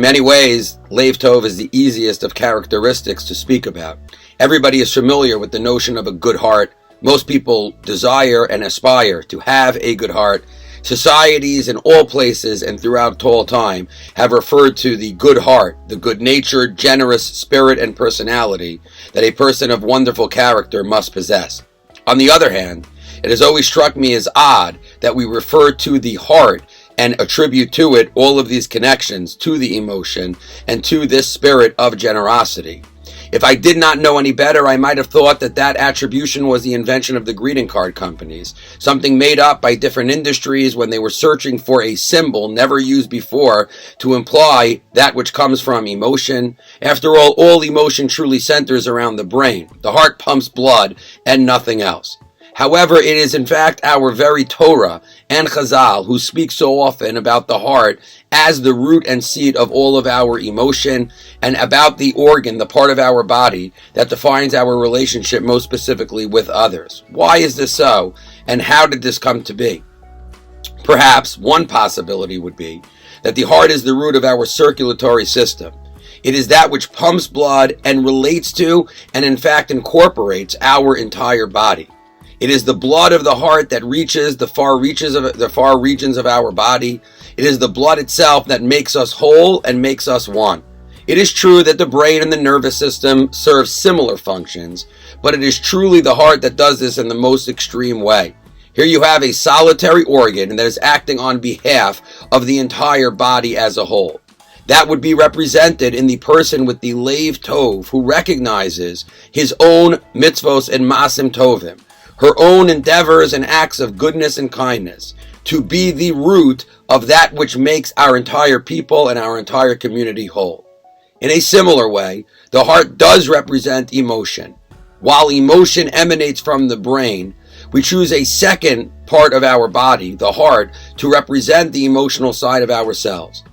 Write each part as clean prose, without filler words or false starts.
many ways, Lev Tov is the easiest of characteristics to speak about. Everybody is familiar with the notion of a good heart. Most people desire and aspire to have a good heart. Societies in all places and throughout all time have referred to the good heart, the good-natured, generous spirit and personality that a person of wonderful character must possess. On the other hand, it has always struck me as odd that we refer to the heart and attribute to it all of these connections to the emotion and to this spirit of generosity. If I did not know any better, I might have thought that that attribution was the invention of the greeting card companies, something made up by different industries when they were searching for a symbol never used before to imply that which comes from emotion. After all emotion truly centers around the brain. The heart pumps blood and nothing else. However, it is in fact our very Torah and Chazal who speak so often about the heart as the root and seat of all of our emotion and about the organ, the part of our body that defines our relationship most specifically with others. Why is this so, and how did this come to be? Perhaps one possibility would be that the heart is the root of our circulatory system. It is that which pumps blood and relates to and in fact incorporates our entire body. It is the blood of the heart that reaches the far regions of our body. It is the blood itself that makes us whole and makes us one. It is true that the brain and the nervous system serve similar functions, but it is truly the heart that does this in the most extreme way. Here you have a solitary organ that is acting on behalf of the entire body as a whole. That would be represented in the person with the Lev Tov, who recognizes his own mitzvos and masim tovim, her own endeavors and acts of goodness and kindness, to be the root of that which makes our entire people and our entire community whole. In a similar way, the heart does represent emotion. While emotion emanates from the brain, we choose a second part of our body, the heart, to represent the emotional side of ourselves.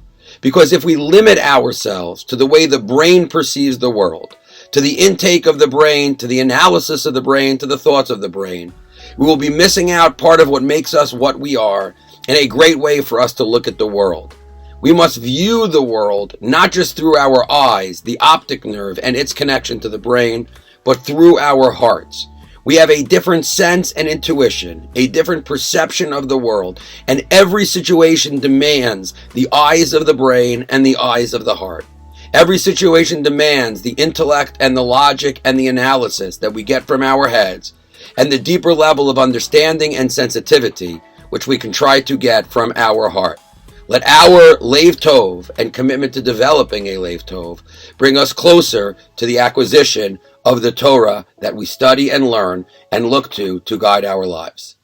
Because if we limit ourselves to the way the brain perceives the world, to the intake of the brain, to the analysis of the brain, to the thoughts of the brain, we will be missing out part of what makes us what we are, and a great way for us to look at the world. We must view the world not just through our eyes, the optic nerve and its connection to the brain, but through our hearts. We have a different sense and intuition, a different perception of the world, and every situation demands the eyes of the brain and the eyes of the heart. Every situation demands the intellect and the logic and the analysis that we get from our heads, and the deeper level of understanding and sensitivity which we can try to get from our heart. Let our Lev Tov and commitment to developing a Lev Tov bring us closer to the acquisition of the Torah that we study and learn and look to guide our lives.